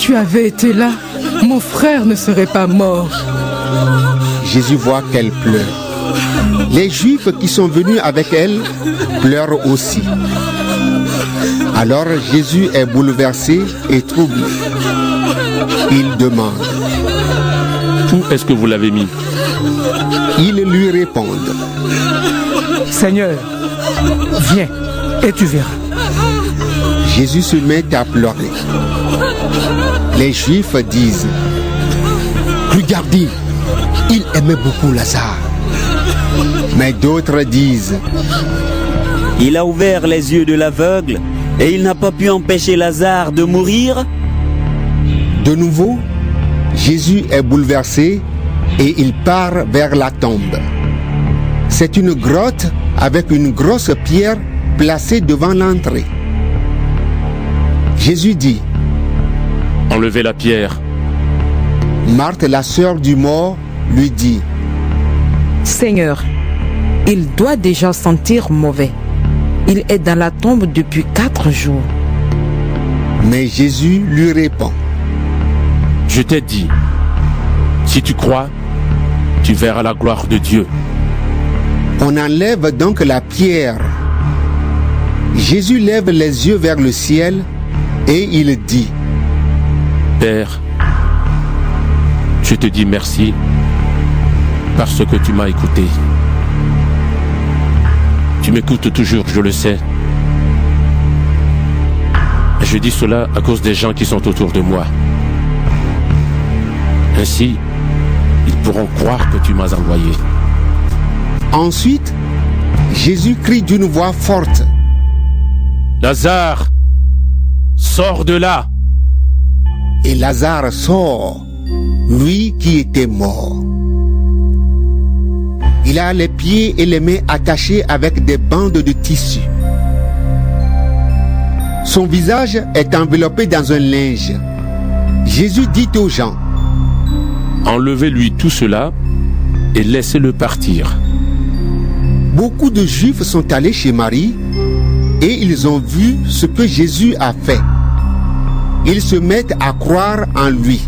tu avais été là, mon frère ne serait pas mort. Jésus voit qu'elle pleure. Les Juifs qui sont venus avec elle pleurent aussi. Alors Jésus est bouleversé et troublé. Il demande: Où est-ce que vous l'avez mis? Ils lui répondent: Seigneur, viens et tu verras. Jésus se met à pleurer. Les Juifs disent: Regardez, il aimait beaucoup Lazare. Mais d'autres disent: Il a ouvert les yeux de l'aveugle et il n'a pas pu empêcher Lazare de mourir. De nouveau, Jésus est bouleversé et il part vers la tombe. C'est une grotte avec une grosse pierre placée devant l'entrée. Jésus dit: Enlevez la pierre. Marthe, la sœur du mort, lui dit: Seigneur, il doit déjà sentir mauvais. Il est dans la tombe depuis 4 jours. Mais Jésus lui répond: Je t'ai dit, si tu crois, tu verras la gloire de Dieu. On enlève donc la pierre. Jésus lève les yeux vers le ciel et il dit: Père, je te dis merci parce que tu m'as écouté. Tu m'écoutes toujours, je le sais. Je dis cela à cause des gens qui sont autour de moi. Ainsi, ils pourront croire que tu m'as envoyé. Ensuite, Jésus crie d'une voix forte: Lazare, sors de là! Et Lazare sort, lui qui était mort. Il a les pieds et les mains attachés avec des bandes de tissu. Son visage est enveloppé dans un linge. Jésus dit aux gens: Enlevez-lui tout cela et laissez-le partir. Beaucoup de Juifs sont allés chez Marie et ils ont vu ce que Jésus a fait. Ils se mettent à croire en lui.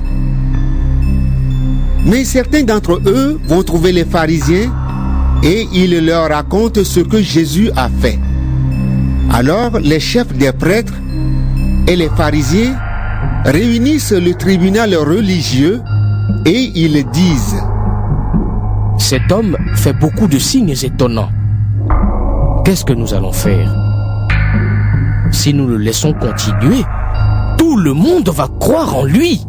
Mais certains d'entre eux vont trouver les pharisiens et ils leur racontent ce que Jésus a fait. Alors les chefs des prêtres et les pharisiens réunissent le tribunal religieux et ils disent: Cet homme fait beaucoup de signes étonnants. Qu'est-ce que nous allons faire? Si nous le laissons continuer, tout le monde va croire en lui.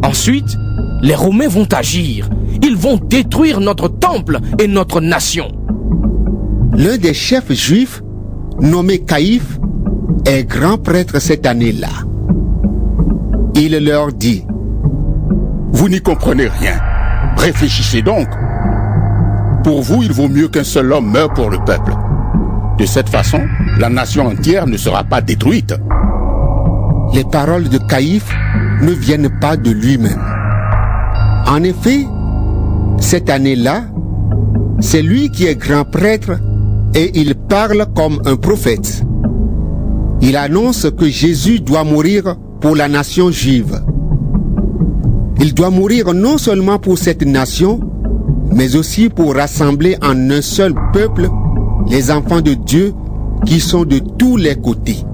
Ensuite, les Romains vont agir. Ils vont détruire notre temple et notre nation. L'un des chefs juifs, nommé Caïphe, est grand prêtre cette année-là. Il leur dit: Vous n'y comprenez rien. Réfléchissez donc. Pour vous, il vaut mieux qu'un seul homme meure pour le peuple. De cette façon, la nation entière ne sera pas détruite. Les paroles de Caïphe ne viennent pas de lui-même. En effet, cette année-là, c'est lui qui est grand prêtre et il parle comme un prophète. Il annonce que Jésus doit mourir pour la nation juive. Il doit mourir non seulement pour cette nation, mais aussi pour rassembler en un seul peuple les enfants de Dieu qui sont de tous les côtés.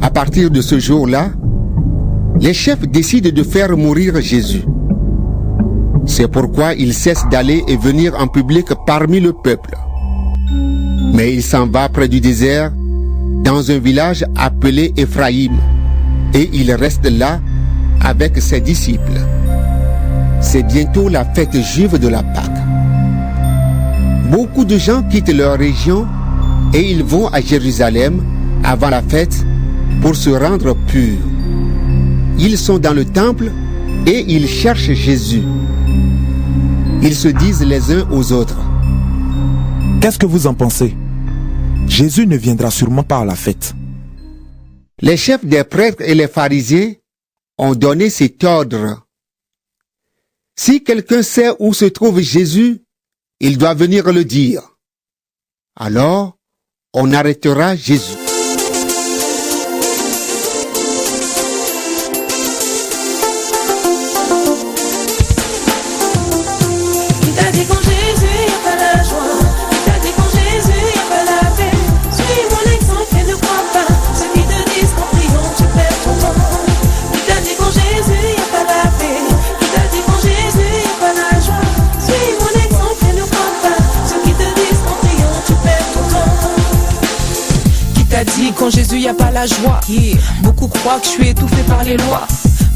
À partir de ce jour-là, les chefs décident de faire mourir Jésus. C'est pourquoi il cesse d'aller et venir en public parmi le peuple. Mais il s'en va près du désert, dans un village appelé Éphraïm, et il reste là avec ses disciples. C'est bientôt la fête juive de la Pâque. Beaucoup de gens quittent leur région et ils vont à Jérusalem avant la fête pour se rendre purs. Ils sont dans le temple et ils cherchent Jésus. Ils se disent les uns aux autres: Qu'est-ce que vous en pensez? Jésus ne viendra sûrement pas à la fête. Les chefs des prêtres et les pharisiens ont donné cet ordre: si quelqu'un sait où se trouve Jésus, il doit venir le dire. Alors, on arrêtera Jésus. la joie. Beaucoup croient que je suis étouffé par les lois,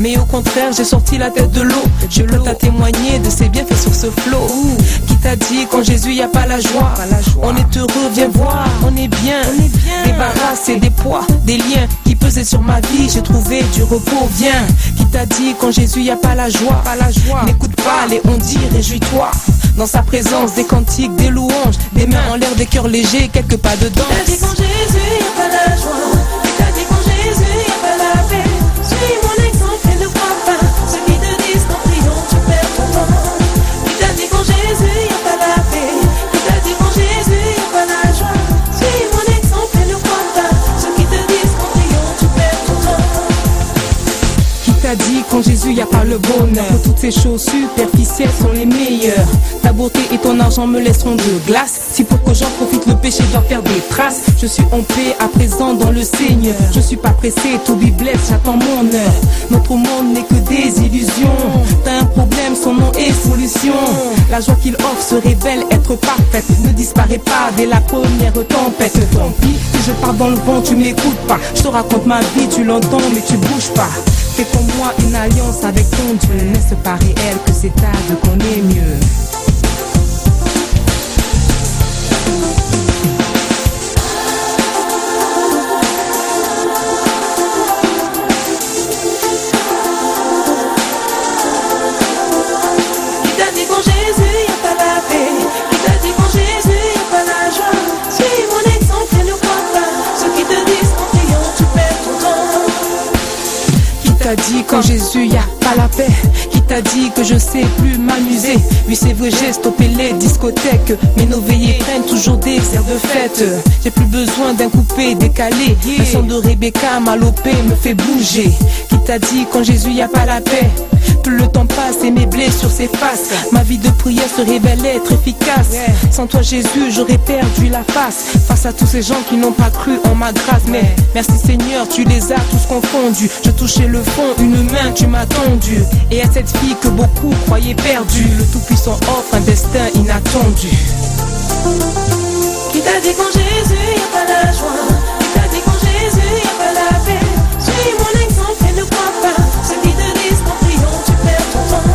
mais au contraire j'ai sorti la tête de l'eau. Je peux t'as témoigner de ses bienfaits sur ce flot. Qui t'a dit qu'en Jésus y a pas la joie? On est heureux, viens voir, on est bien. Débarrassé des poids, des liens qui pesaient sur ma vie, j'ai trouvé du repos, viens. Qui t'a dit qu'en Jésus y a pas la joie? N'écoute pas les on dit, réjouis-toi. Dans sa présence, des cantiques, des louanges, des mains en l'air, des cœurs légers, quelques pas de danse. Qui t'a dit qu'en Jésus y a pas la joie? Qui t'a dit qu'en Jésus y a pas la paix? Suis mon exemple et ne crois pas ceux qui te disent qu'en priant tu perds ton temps. Qui t'a dit qu'en Jésus y a pas la paix? Qui t'a dit qu'en Jésus y a pas la joie? Suis mon exemple et ne crois pas ceux qui te disent qu'en priant tu perds ton temps. Qui t'a dit qu'en Jésus y a pas le bonheur? Que toutes ces choses superficielles sont les meilleures. Ta beauté et ton argent me laisseront de glace. Si pour que j'en profite, le péché doit faire des traces. Je suis en paix à présent dans le Seigneur. Je suis pas pressé, to be blessed, j'attends mon heure. Notre monde n'est que des illusions. T'as un problème, son nom est solution. La joie qu'il offre se révèle être parfaite. Ne disparaît pas dès la première tempête. Tant pis, si je pars dans le vent, tu m'écoutes pas. Je te raconte ma vie, tu l'entends mais tu bouges pas. Fais comme moi une alliance avec ton Dieu. N'est-ce pas réel que c'est à Dieu qu'on est mieux? Qui t'a dit qu'en Jésus y a pas la paix? Qui t'a dit que je sais plus m'amuser? Oui c'est vrai j'ai stoppé les discothèques, mais nos veillées prennent toujours des airs de fête. J'ai plus besoin d'un coupé décalé. Le son de Rebecca Malopé me fait bouger. Qui t'a dit qu'en Jésus y a pas la paix? Plus le temps passe et mes blessures s'effacent. Ma vie de prière se révèle être efficace. Sans toi Jésus j'aurais perdu la face à tous ces gens qui n'ont pas cru en ma grâce. Mais merci Seigneur, tu les as tous confondus. Je touchais le fond, une main tu m'as tendu. Et à cette fille que beaucoup croyaient perdue, le Tout-Puissant offre un destin inattendu. Qui t'a dit qu'en Jésus y a pas la joie? Qui t'a dit qu'en Jésus y a pas la paix? Suis mon exemple et ne crois pas ceux qui te disent qu'en priant tu perds ton temps.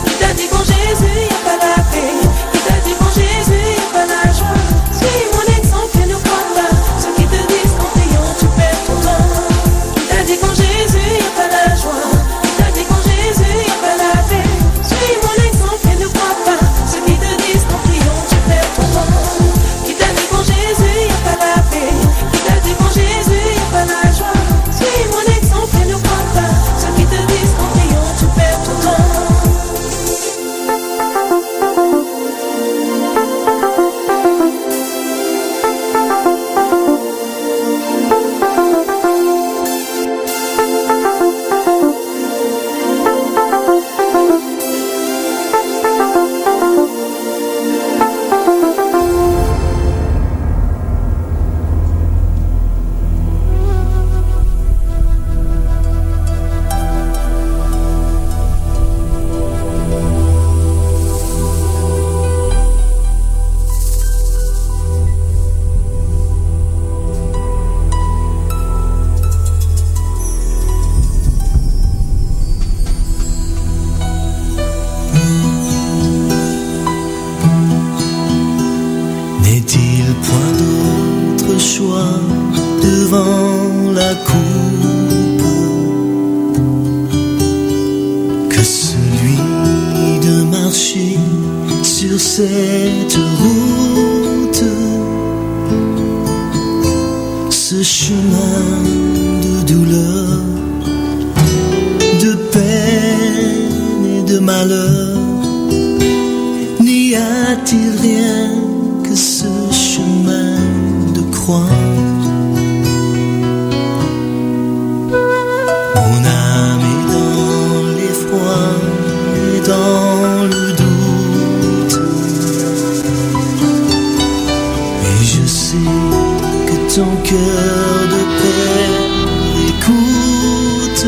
Qui t'a dit qu'en Jésus y a pas la paix? Qui t'a dit qu'en Jésus y a pas la joie? Suis mon exemple et ne crois pas ceux qui te disent qu'en priant tu perds ton temps. Qui t'a dit qu'en Jésus y a pas la joie? Qui t'a dit qu'en Jésus y a pas la paix? Suis mon exemple et ne crois pas ceux qui te disent qu'en priant tu perds ton temps. Qui t'a dit qu'en Jésus y a pas la paix? Qui t'a dit qu'en Jésus y a pas la joie? Suis mon exemple et ne crois pas ceux qui te disent qu'en priant tu perds ton temps. N'est-il point d'autre choix devant la coupe que celui de marcher sur cette route, ce chemin de douleur, de peine et de malheur? N'y a-t-il rien que ce chemin de croix? Mon âme est dans l'effroi et dans le doute, et je sais que ton cœur de père écoute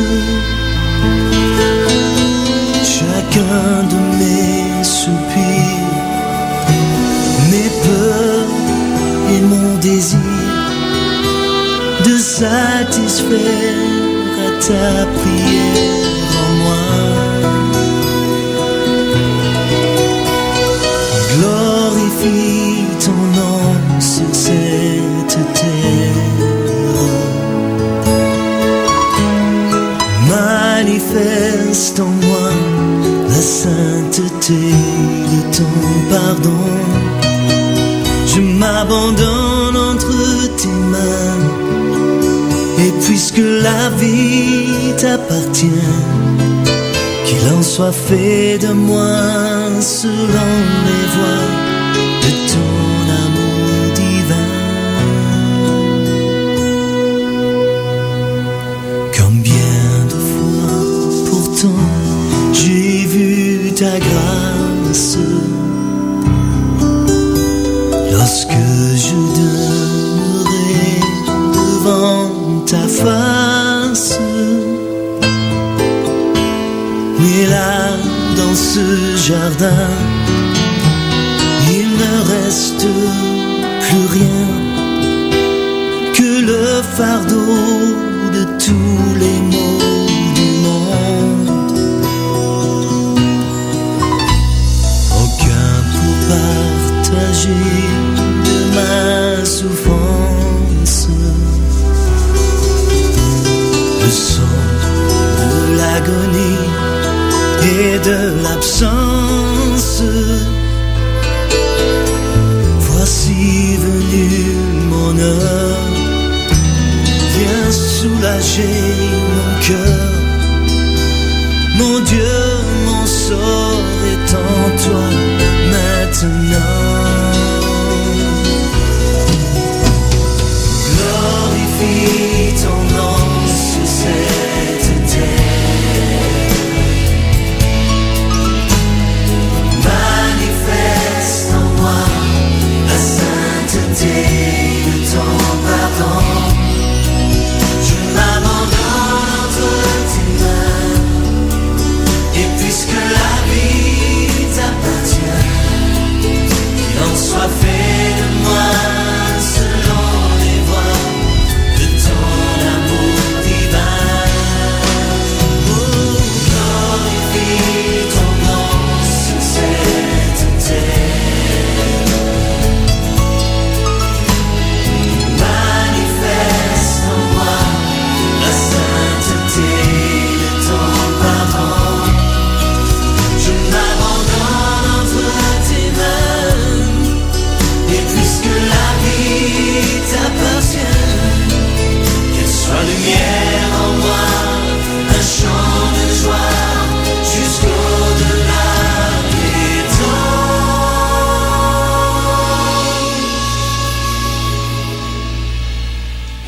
chacun de mes soupirs. satisfaire à ta prière en moi. Glorifie ton nom sur cette terre. Manifeste en moi la sainteté de ton pardon. Je m'abandonne entre tes mains. Et puisque la vie t'appartient, qu'il en soit fait de moi selon les voies de ton amour divin. Combien de fois pourtant j'ai vu ta grâce lorsque je demeurais devant ta face. Mais là, dans ce jardin, il ne reste plus rien que le fardeau de tous les maux du monde. Aucun pour partager de ma souffrance. Le son de l'agonie et de l'absence. Voici venu mon heure. Viens soulager mon cœur. Mon Dieu, mon sort est en toi maintenant. Glorifie ton nom sur cette terre. Manifeste en moi la sainteté de ton pardon. Je m'abandonne entre tes mains. Et puisque la vie t'appartient, qu'il en soit fait de moi selon les voies de ton amour divin. Oh, glorifie ton nom sur cette terre. Manifeste en moi la sainteté de ton pardon. Je m'abandonne entre tes mains. Et puisque la vie t'appartient, qu'elle soit lumière en moi, un chant de joie jusqu'au-delà des temps.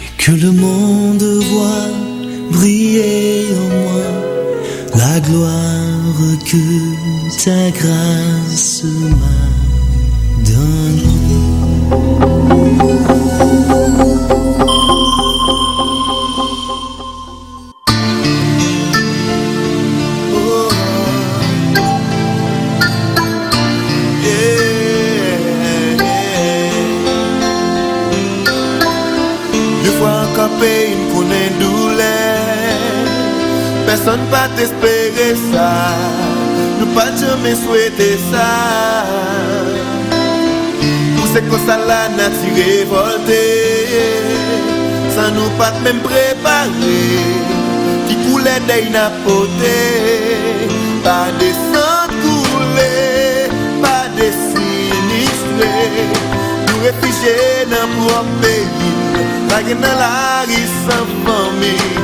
Et que le monde voit briller en moi la gloire que ta grâce m'a donnée. Des fois campé, il me connaît douleur. Personne pas t'espérer ça. Nous pas jamais souhaiter ça. Pour c'est que ça la nature révoltée. Sans nous pas même préparer. Qui coulait d'inapporté. Pas des sangs coulés. Pas des sinistrés. Nous réfugiés dans propre pays. La gueule dans la rue sans famille.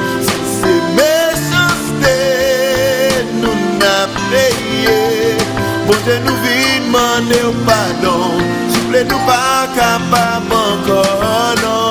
C'est méchanceté. Nous n'a payé. Bon Dieu nous vit demander pardon. S'il vous plaît nous pas capable encore non.